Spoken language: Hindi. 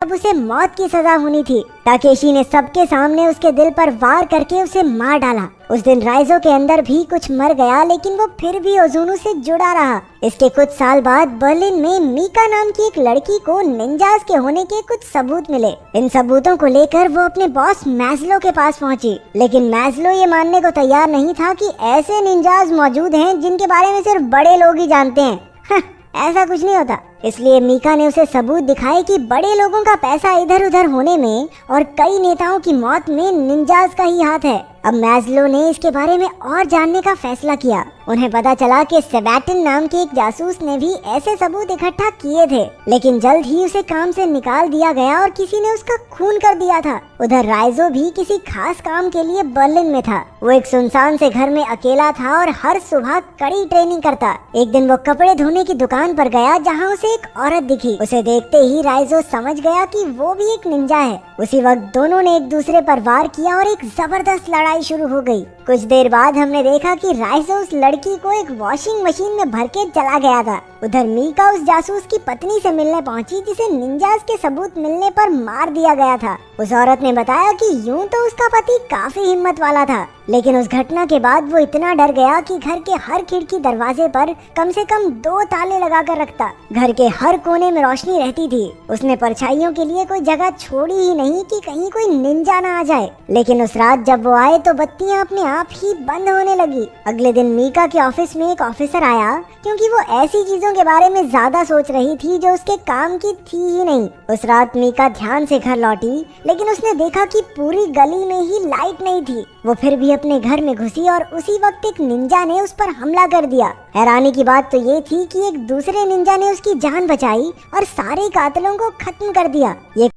अब उसे मौत की सजा होनी थी। ताकेशी ने सबके सामने उसके दिल पर वार करके उसे मार डाला। उस दिन राइजो के अंदर भी कुछ मर गया, लेकिन वो फिर भी ओजुनु से जुड़ा रहा। इसके कुछ साल बाद बर्लिन में मीका नाम की एक लड़की को निंजास के होने के कुछ सबूत मिले। इन सबूतों को लेकर वो अपने बॉस मैज़लो के पास पहुंची, लेकिन मैज़लो ये मानने को तैयार नहीं था कि ऐसे निंजास मौजूद हैं जिनके बारे में सिर्फ बड़े लोग ही जानते हैं। ऐसा कुछ नहीं होता। इसलिए मीका ने उसे सबूत दिखाए कि बड़े लोगों का पैसा इधर उधर होने में और कई नेताओं की मौत में निंजास का ही हाथ है। अब मैज़लो ने इसके बारे में और जानने का फैसला किया। उन्हें पता चला कि सेबैटिन नाम के एक जासूस ने भी ऐसे सबूत इकट्ठा किए थे, लेकिन जल्द ही उसे काम से निकाल दिया गया और किसी ने उसका खून कर दिया था। उधर राइजो भी किसी खास काम के लिए बर्लिन में था। वो एक सुनसान से घर में अकेला था और हर सुबह कड़ी ट्रेनिंग करता। एक दिन वो कपड़े धोने की दुकान पर गया, जहाँ उसे एक औरत दिखी। उसे देखते ही राइजो समझ गया कि वो भी एक निंजा है। उसी वक्त दोनों ने एक दूसरे पर वार किया और एक जबरदस्त लड़ाई शुरू हो गई। कुछ देर बाद हमने देखा कि राइजो उस लड़की को एक वॉशिंग मशीन में भर के चला गया था। उधर मीका उस जासूस की पत्नी से मिलने पहुंची, जिसे निंजास के सबूत मिलने पर मार दिया गया था। उस औरत ने बताया कि यूं तो उसका पति काफी हिम्मत वाला था, लेकिन उस घटना के बाद वो इतना डर गया कि घर के हर खिड़की दरवाजे पर कम से कम 2 ताले लगाकर रखता। घर के हर कोने में रोशनी रहती थी। उसने परछाइयों के लिए कोई जगह छोड़ी ही नहीं कि कहीं कोई निंजा ना आ जाए। लेकिन उस रात जब वो आए तो बत्तियां अपने आप ही बंद होने लगी। अगले दिन मीका के ऑफिस में एक ऑफिसर आया, क्योंकि वो ऐसी चीजों के बारे में ज्यादा सोच रही थी जो उसके काम की थी ही नहीं। उस रात मीका ध्यान से घर लौटी, लेकिन उसने देखा कि पूरी गली में ही लाइट नहीं थी। वो फिर भी अपने घर में घुसी और उसी वक्त एक निंजा ने उस पर हमला कर दिया। हैरानी की बात तो ये थी कि एक दूसरे निंजा ने उसकी जान बचाई और सारे कातिलों को खत्म कर दिया। ये